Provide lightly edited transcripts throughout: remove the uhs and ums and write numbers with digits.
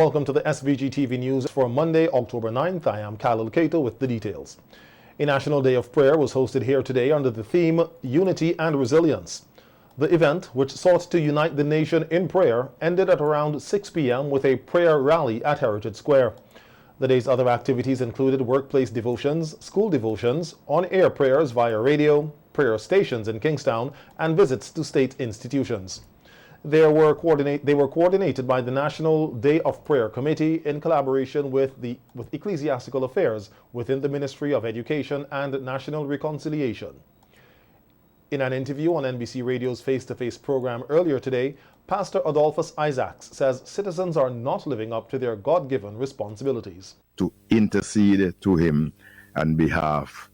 welcome to the SVG-TV news for Monday, October 9th. I am Khalil Kato with the details. A National Day of Prayer was hosted here today under the theme Unity and Resilience. The event, which sought to unite the nation in prayer, ended at around 6 p.m. with a prayer rally at Heritage Square. The day's other activities included workplace devotions, school devotions, on-air prayers via radio, prayer stations in Kingstown, and visits to state institutions. They were coordinated by the National Day of Prayer Committee in collaboration with Ecclesiastical Affairs within the Ministry of Education and National Reconciliation. In an interview on NBC Radio's Face-to-Face program earlier today, Pastor Adolphus Isaacs says citizens are not living up to their God-given responsibilities. To intercede to him on behalf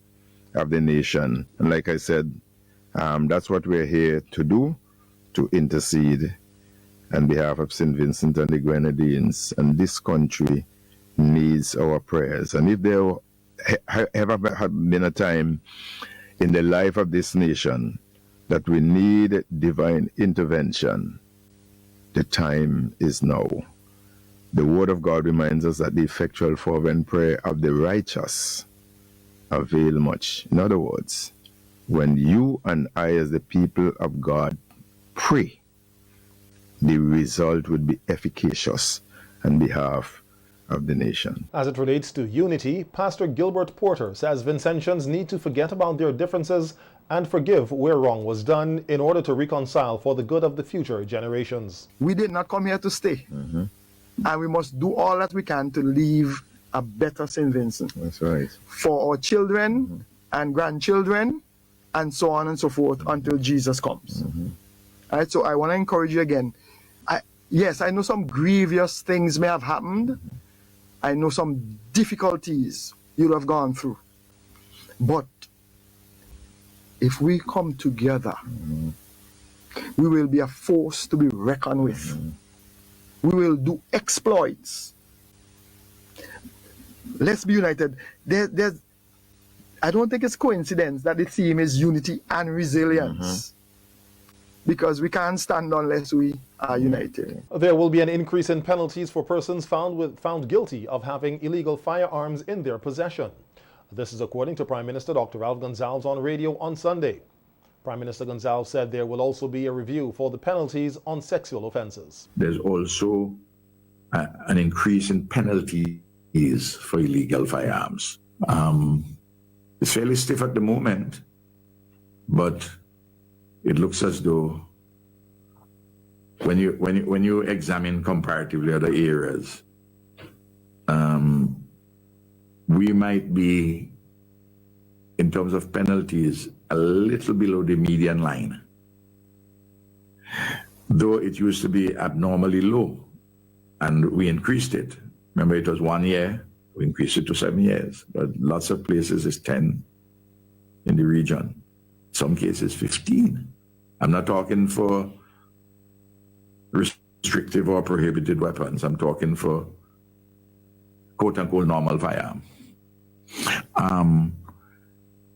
of the nation. And like I said, that's what we're here to do, to intercede on behalf of St. Vincent and the Grenadines. And this country needs our prayers. And if there ever have been a time in the life of this nation that we need divine intervention, the time is now. The Word of God reminds us that the effectual fervent prayer of the righteous avail much. In other words, when you and I as the people of God pray, the result would be efficacious on behalf of the nation. As it relates to unity, Pastor Gilbert Porter says Vincentians need to forget about their differences and forgive where wrong was done in order to reconcile for the good of the future generations. We did not come here to stay. And we must do all that we can to leave a better St. Vincent. That's right. For our children and grandchildren and so on and so forth until Jesus comes. All right, so I want to encourage you again. Yes, I know some grievous things may have happened. I know some difficulties you'll have gone through. But if we come together, we will be a force to be reckoned with. We will do exploits. Let's be united. I don't think it's coincidence that the theme is unity and resilience. Because we can't stand unless we are united. There will be an increase in penalties for persons found guilty of having illegal firearms in their possession. This is according to Prime Minister Dr. Ralph Gonsalves on radio on Sunday. Prime Minister Gonsalves said there will also be a review for the penalties on sexual offenses. There's also an increase in penalties for illegal firearms. It's fairly stiff at the moment, but it looks as though when you examine comparatively other areas, we might be, in terms of penalties, a little below the median line. Though it used to be abnormally low, and we increased it. Remember, it was 1 year, we increased it to 7 years, but lots of places it's 10 in the region. Some cases 15. I'm not talking for restrictive or prohibited weapons. I'm talking for quote-unquote normal firearm.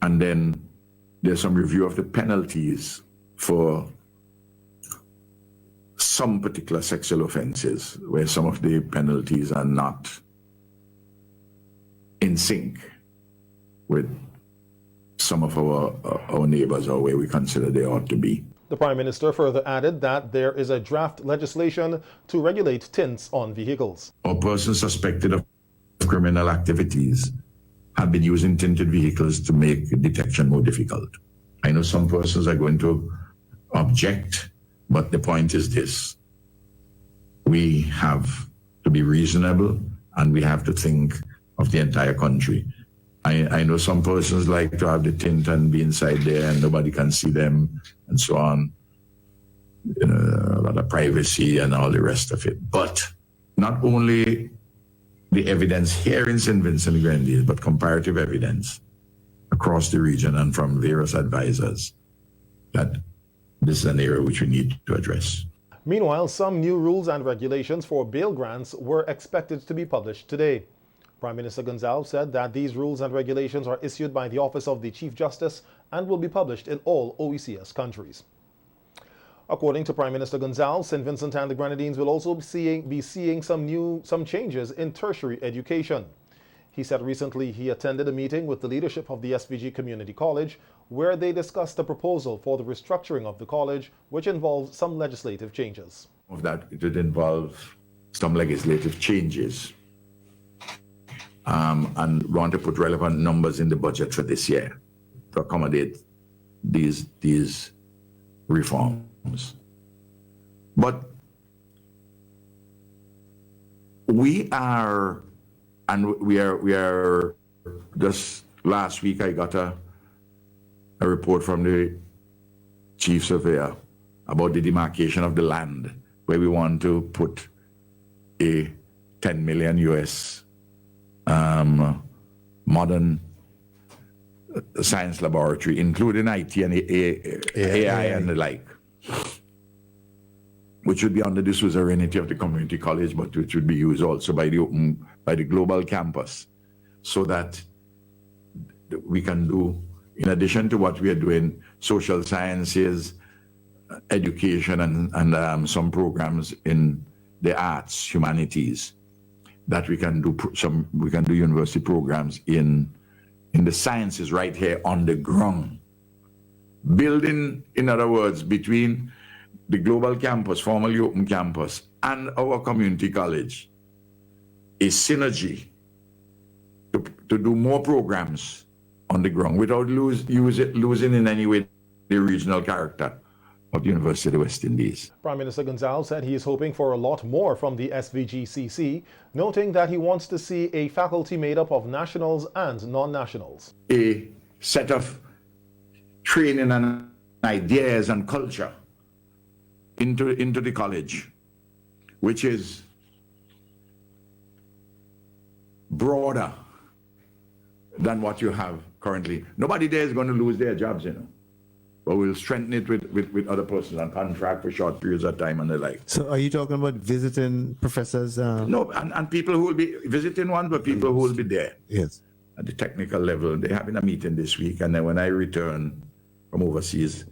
And then there's some review of the penalties for some particular sexual offenses, where some of the penalties are not in sync with some of our neighbors, or where we consider they ought to be. The Prime Minister further added that there is a draft legislation to regulate tints on vehicles. Or persons suspected of criminal activities have been using tinted vehicles to make detection more difficult. I know some persons are going to object, but the point is this: we have to be reasonable and we have to think of the entire country. I know some persons like to have the tint and be inside there and nobody can see them and so on. A lot of privacy and all the rest of it. But not only the evidence here in St. Vincent and Grenadines, but comparative evidence across the region and from various advisors that this is an area which we need to address. Meanwhile, some new rules and regulations for bail grants were expected to be published today. Prime Minister Gonsalves said that these rules and regulations are issued by the Office of the Chief Justice and will be published in all OECS countries. According to Prime Minister Gonzalez, St. Vincent and the Grenadines will also be seeing some changes in tertiary education. He said recently he attended a meeting with the leadership of the SVG Community College where they discussed a proposal for the restructuring of the college, which involves some legislative changes. Of that, it would involve some legislative changes, and we want to put relevant numbers in the budget for this year to accommodate these reforms. But we are just last week I got a report from the chief surveyor about the demarcation of the land where we want to put a 10 million US modern science laboratory, including IT and AI and the like, which would be under the suzerainty of the community college, but which would be used also by the global campus, so that we can do, in addition to what we are doing, social sciences, education, and some programs in the arts, humanities, that we can do university programs in the sciences right here on the ground. Building, in other words, between the global campus, formerly open campus, and our community college, a synergy to do more programs on the ground without losing in any way the regional character of the University of the West Indies. Prime Minister Gonzalez said he is hoping for a lot more from the SVGCC, noting that he wants to see a faculty made up of nationals and non-nationals. A set of training and ideas and culture into the college, which is broader than what you have currently. Nobody there is going to lose their jobs, you know. But we'll strengthen it with other persons on contract for short periods of time and the like. So are you talking about visiting professors? No, and people who will be visiting ones, but people who will be there. Yes. At the technical level. They're having a meeting this week, and then when I return from overseas,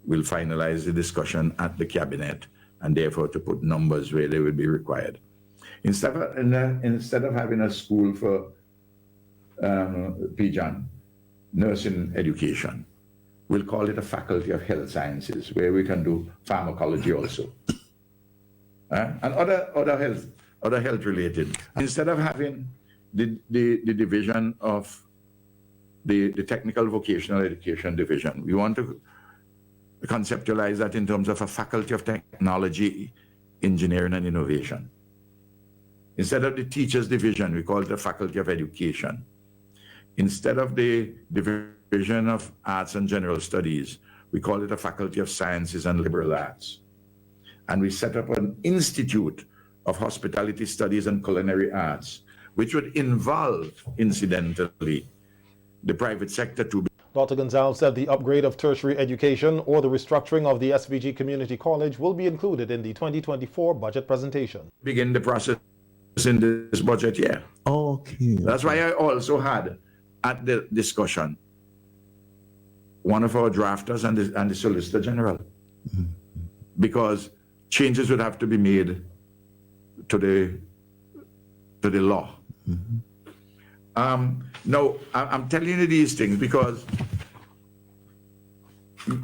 we'll finalize the discussion at the cabinet, and therefore to put numbers where they will be required. Instead of having a school for PJAN, nursing education, we'll call it a faculty of health sciences, where we can do pharmacology also, and other health related. Instead of having the division of the technical vocational education division, we want to conceptualize that in terms of a faculty of technology, engineering, and innovation. Instead of the teachers division, we call it the faculty of education. Instead of the division of arts and general studies, we call it a faculty of sciences and liberal arts. And we set up an institute of hospitality studies and culinary arts, which would involve, incidentally, the private sector to be. Dr. Gonzalez said the upgrade of tertiary education or the restructuring of the SVG Community College will be included in the 2024 budget presentation. Begin the process in this budget year. Okay. That's why I also had at the discussion one of our drafters and the Solicitor General, because changes would have to be made to the law. No, I'm telling you these things because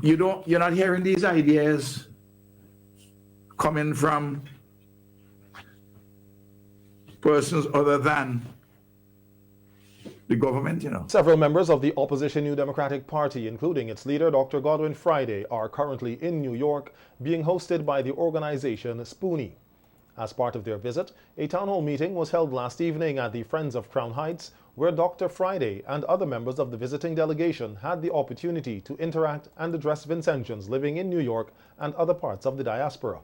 you're not hearing these ideas coming from persons other than the government, you know. Several members of the opposition New Democratic Party, including its leader, Dr. Godwin Friday, are currently in New York, being hosted by the organization Spoonie. As part of their visit, a town hall meeting was held last evening at the Friends of Crown Heights, where Dr. Friday and other members of the visiting delegation had the opportunity to interact and address Vincentians living in New York and other parts of the diaspora.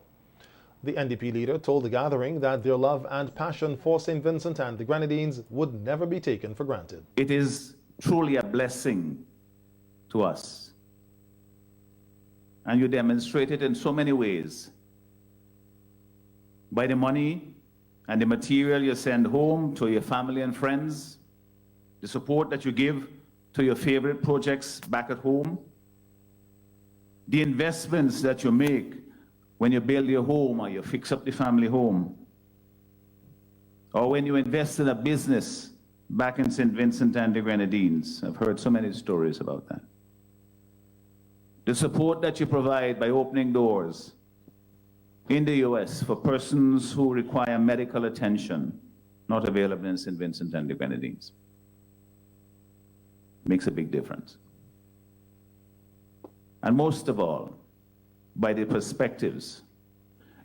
The NDP leader told the gathering that their love and passion for St. Vincent and the Grenadines would never be taken for granted. It is truly a blessing to us. And you demonstrate it in so many ways. By the money and the material you send home to your family and friends, the support that you give to your favorite projects back at home, the investments that you make when you build your home or you fix up the family home, or when you invest in a business back in St. Vincent and the Grenadines. I've heard so many stories about that. The support that you provide by opening doors in the US for persons who require medical attention, not available in St. Vincent and the Grenadines, makes a big difference. And most of all, by the perspectives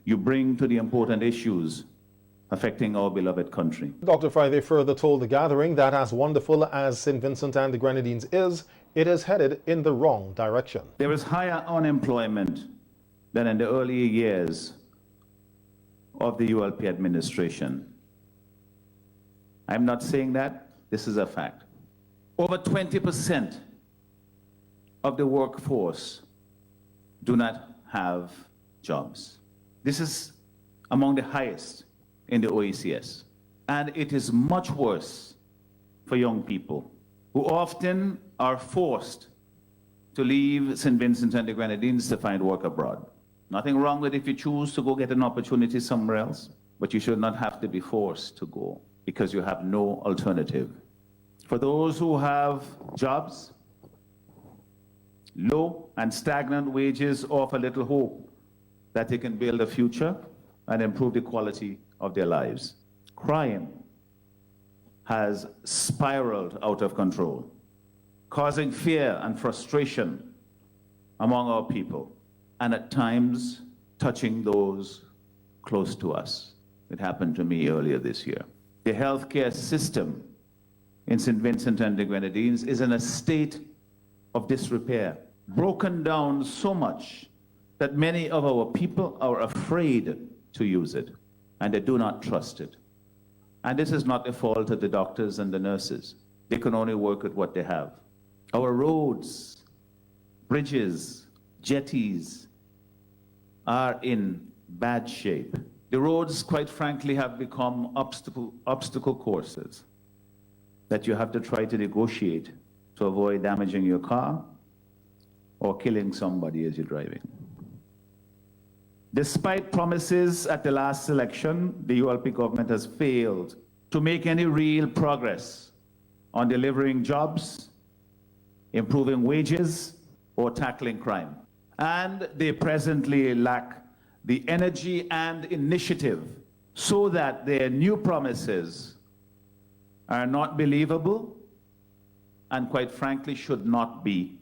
you bring to the important issues affecting our beloved country. Dr. Friday further told the gathering that as wonderful as St. Vincent and the Grenadines is, it is headed in the wrong direction. There is higher unemployment than in the earlier years of the ULP administration. I'm not saying that, this is a fact. Over 20% of the workforce do not have jobs. This is among the highest in the OECS. And it is much worse for young people who often are forced to leave St. Vincent and the Grenadines to find work abroad. Nothing wrong with if you choose to go get an opportunity somewhere else, but you should not have to be forced to go because you have no alternative. For those who have jobs, low and stagnant wages offer little hope that they can build a future and improve the quality of their lives. Crime has spiraled out of control, causing fear and frustration among our people, and at times touching those close to us. It happened to me earlier this year. The healthcare system in St. Vincent and the Grenadines is in a state of disrepair, broken down so much that many of our people are afraid to use it, and they do not trust it. And this is not the fault of the doctors and the nurses. They can only work with what they have. Our roads, bridges, jetties are in bad shape. The roads, quite frankly, have become obstacle courses that you have to try to negotiate to avoid damaging your car or killing somebody as you're driving. Despite promises at the last election, the ULP government has failed to make any real progress on delivering jobs, improving wages, or tackling crime. And they presently lack the energy and initiative so that their new promises are not believable and, quite frankly, should not be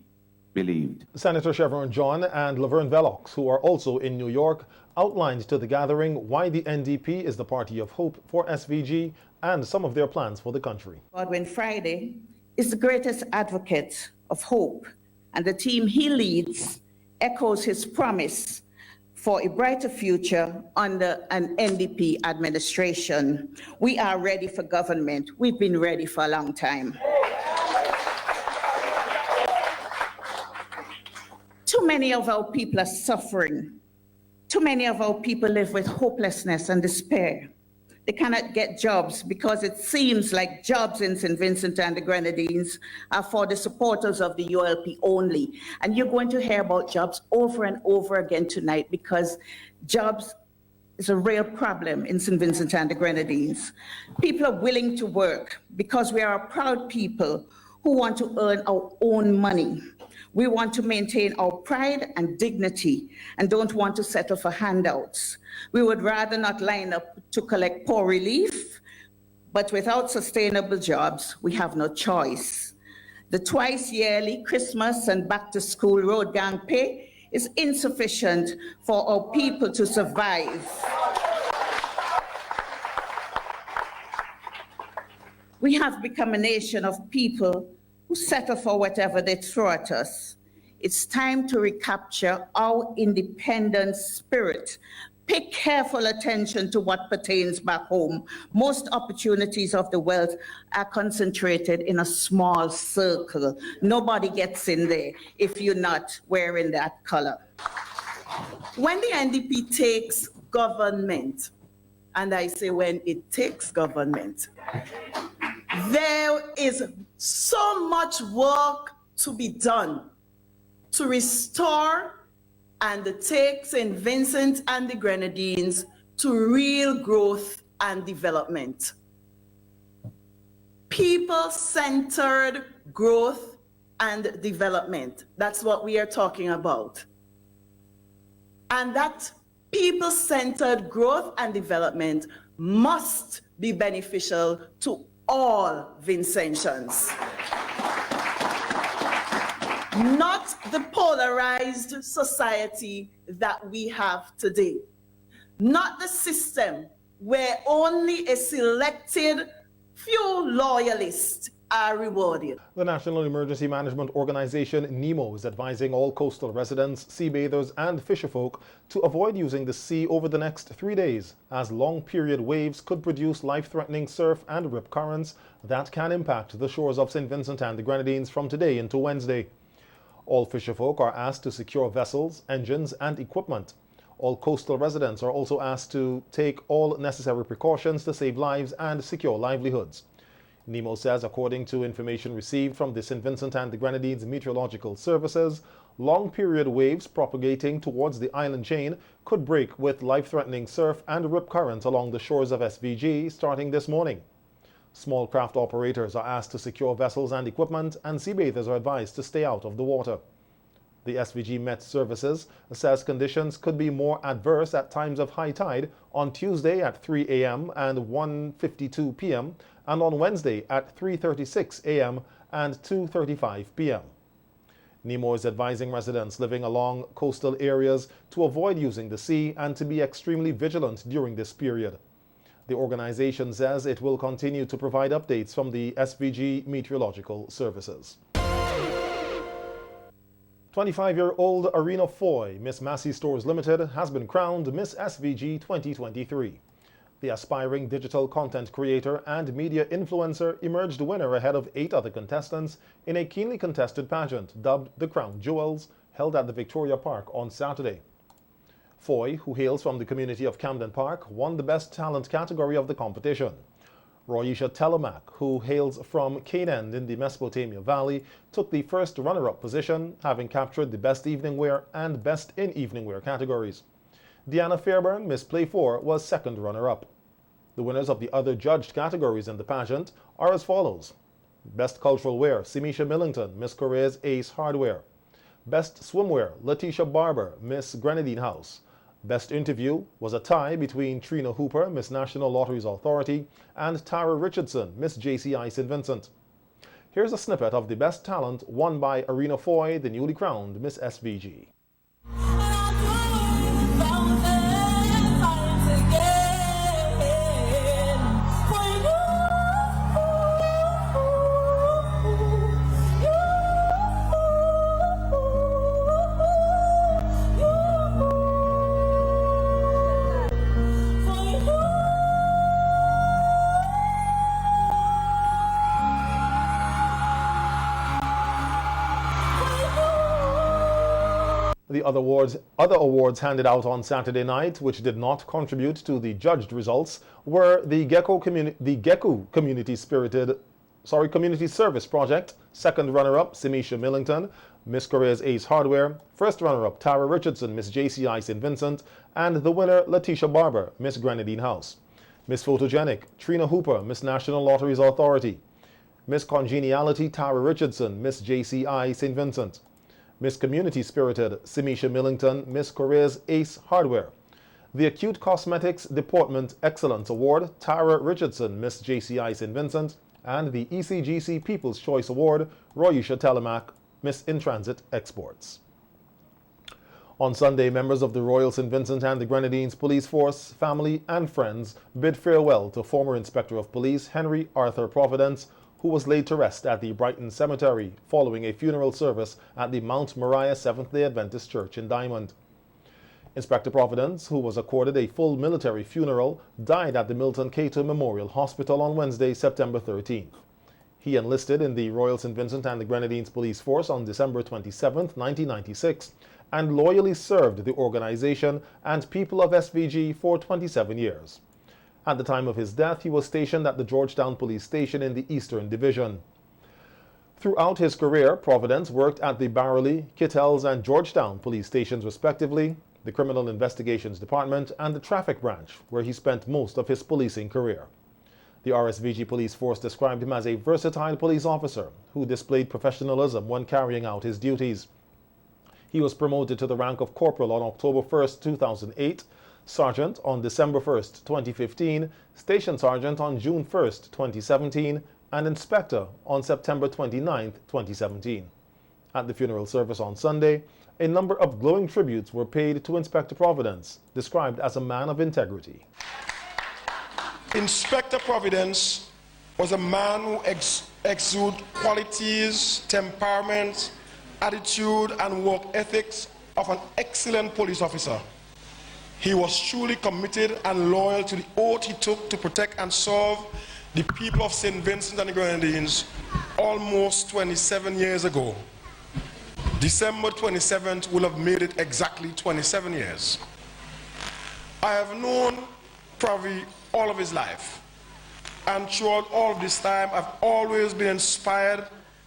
believed. Senator Chevron John and Laverne Velox, who are also in New York, outlined to the gathering why the NDP is the party of hope for SVG and some of their plans for the country. Godwin Friday is the greatest advocate of hope, and the team he leads echoes his promise for a brighter future under an NDP administration. We are ready for government. We've been ready for a long time. Too many of our people are suffering. Too many of our people live with hopelessness and despair. They cannot get jobs because it seems like jobs in St. Vincent and the Grenadines are for the supporters of the ULP only. And you're going to hear about jobs over and over again tonight because jobs is a real problem in St. Vincent and the Grenadines. People are willing to work because we are a proud people who want to earn our own money. We want to maintain our pride and dignity and don't want to settle for handouts. We would rather not line up to collect poor relief, but without sustainable jobs, we have no choice. The twice yearly Christmas and back to school road gang pay is insufficient for our people to survive. We have become a nation of people who settle for whatever they throw at us. It's time to recapture our independent spirit. Pay careful attention to what pertains back home. Most opportunities of the wealth are concentrated in a small circle. Nobody gets in there if you're not wearing that color. When the NDP takes government, and I say when it takes government, there is so much work to be done to restore and take St. Vincent and the Grenadines to real growth and development. People-centered growth and development. That's what we are talking about. And that people-centered growth and development must be beneficial to all Vincentians. Not the polarized society that we have today. Not the system where only a selected few loyalists are rewarded. The National Emergency Management Organization, NEMO, is advising all coastal residents, sea bathers and fisherfolk to avoid using the sea over the next 3 days, as long-period waves could produce life-threatening surf and rip currents that can impact the shores of St. Vincent and the Grenadines from today into Wednesday. All fisherfolk are asked to secure vessels, engines and equipment. All coastal residents are also asked to take all necessary precautions to save lives and secure livelihoods. NEMO says, according to information received from the St. Vincent and the Grenadines Meteorological Services, long-period waves propagating towards the island chain could break with life-threatening surf and rip currents along the shores of SVG starting this morning. Small craft operators are asked to secure vessels and equipment, and sea bathers are advised to stay out of the water. The SVG Met Services says conditions could be more adverse at times of high tide on Tuesday at 3 a.m. and 1:52 p.m. and on Wednesday at 3:36 a.m. and 2:35 p.m. NEMO is advising residents living along coastal areas to avoid using the sea and to be extremely vigilant during this period. The organization says it will continue to provide updates from the SVG Meteorological Services. 25-year-old Arena Foy, Miss Massey Stores Limited, has been crowned Miss SVG 2023. The aspiring digital content creator and media influencer emerged winner ahead of 8 other contestants in a keenly contested pageant dubbed the Crown Jewels, held at the Victoria Park on Saturday. Foy, who hails from the community of Camden Park, won the Best Talent category of the competition. Royisha Telemac, who hails from Cane End in the Mesopotamia Valley, took the first runner-up position, having captured the Best Evening Wear and Best in Evening Wear categories. Deanna Fairburn, Miss Play 4, was second runner-up. The winners of the other judged categories in the pageant are as follows. Best Cultural Wear, Simisha Millington, Miss Korea's Ace Hardware. Best Swimwear, Letitia Barber, Miss Grenadine House. Best Interview was a tie between Trina Hooper, Miss National Lotteries Authority, and Tara Richardson, Miss JCI St. Vincent. Here's a snippet of the Best Talent won by Arena Foy, the newly crowned Miss SVG. The other awards handed out on Saturday night, which did not contribute to the judged results, were the Gecko Community Service Project, second runner-up Simisha Millington, Miss Korea's Ace Hardware, first runner-up Tara Richardson, Miss JCI St. Vincent, and the winner Letitia Barber, Miss Grenadine House. Miss Photogenic, Trina Hooper, Miss National Lotteries Authority. Miss Congeniality, Tara Richardson, Miss JCI St. Vincent. Miss Community Spirited, Simisha Millington, Miss Korea's Ace Hardware. The Acute Cosmetics Deportment Excellence Award, Tara Richardson, Miss JCI St. Vincent, and the ECGC People's Choice Award, Royisha Telemac, Miss In Transit Exports. On Sunday, members of the Royal St. Vincent and the Grenadines Police Force, family and friends bid farewell to former Inspector of Police Henry Arthur Providence, who was laid to rest at the Brighton Cemetery following a funeral service at the Mount Moriah Seventh-day Adventist Church in Diamond. Inspector Providence, who was accorded a full military funeral, died at the Milton Cato Memorial Hospital on Wednesday, September 13th. He enlisted in the Royal St. Vincent and the Grenadines Police Force on December 27, 1996, and loyally served the organization and people of SVG for 27 years. At the time of his death, he was stationed at the Georgetown Police Station in the Eastern Division. Throughout his career, Providence worked at the Barrowley, Kittels, and Georgetown police stations respectively, the Criminal Investigations Department, and the Traffic Branch, where he spent most of his policing career. The RSVG Police Force described him as a versatile police officer who displayed professionalism when carrying out his duties. He was promoted to the rank of Corporal on October 1, 2008, Sergeant on December 1, 2015, Station Sergeant on June 1, 2017, and Inspector on September 29, 2017. At the funeral service on Sunday, a number of glowing tributes were paid to Inspector Providence, described as a man of integrity. Inspector Providence was a man who exuded qualities, temperament, attitude, and work ethics of an excellent police officer. He was truly committed and loyal to the oath he took to protect and serve the people of St. Vincent and the Grenadines almost 27 years ago. December 27th will have made it exactly 27 years. I have known Pravi all of his life, and throughout all of this time I've always been inspired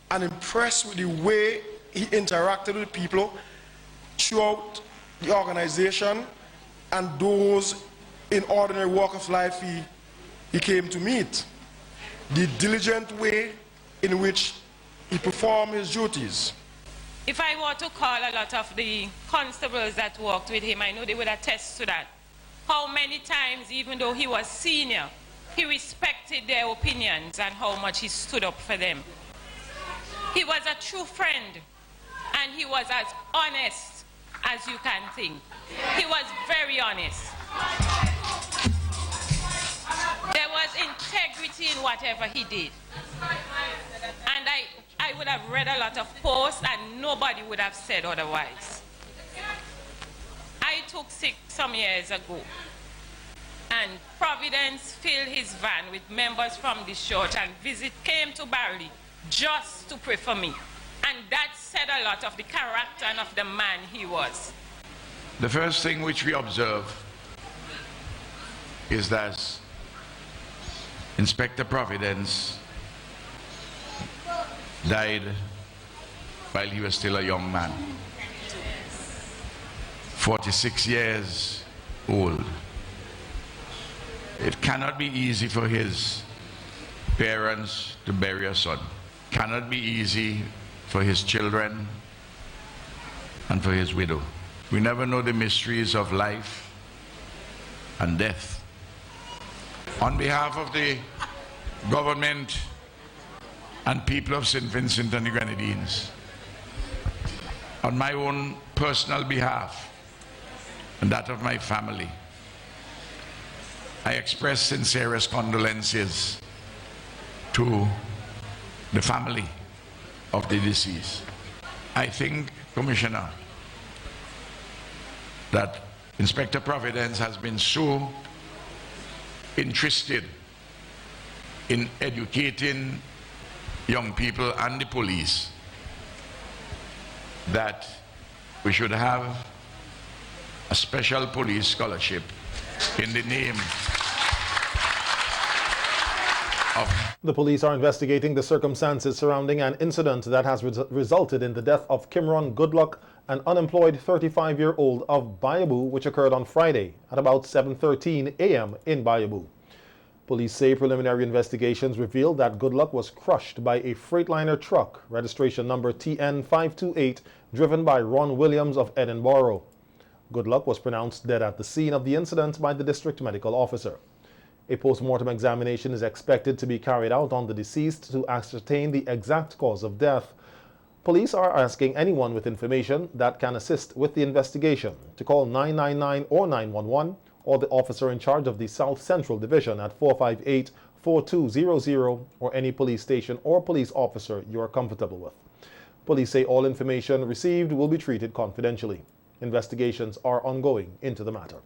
and impressed with the way he interacted with people throughout the organization and those in ordinary walk of life he came to meet. The diligent way in which he performed his duties. If I were to call a lot of the constables that worked with him, I know they would attest to that. How many times, even though he was senior, he respected their opinions and how much he stood up for them. He was a true friend, and he was as honest as you can think. He was very honest. There was integrity in whatever he did. And I would have read a lot of posts and nobody would have said otherwise. I took sick some years ago, and Providence filled his van with members from this church and came to Barley just to pray for me. And that said a lot of the character and of the man he was. The first thing which we observe is that Inspector Providence died while he was still a young man, 46 years old. It cannot be easy for his parents to bury a son. Cannot be easy for his children and for his widow. We never know the mysteries of life and death. On behalf of the government and people of St. Vincent and the Grenadines, on my own personal behalf and that of my family, I express sincerest condolences to the family of the deceased. I think, Commissioner, that Inspector Providence has been so interested in educating young people and the police that we should have a special police scholarship in the name of... The police are investigating the circumstances surrounding an incident that has resulted in the death of Kimron Goodluck, an unemployed 35-year-old of Bayaboo, which occurred on Friday at about 7:13 a.m. in Bayaboo. Police say preliminary investigations revealed that Goodluck was crushed by a Freightliner truck, registration number TN528, driven by Ron Williams of Edinburgh. Goodluck was pronounced dead at the scene of the incident by the district medical officer. A post-mortem examination is expected to be carried out on the deceased to ascertain the exact cause of death. Police are asking anyone with information that can assist with the investigation to call 999 or 911 or the officer in charge of the South Central Division at 458-4200 or any police station or police officer you are comfortable with. Police say all information received will be treated confidentially. Investigations are ongoing into the matter.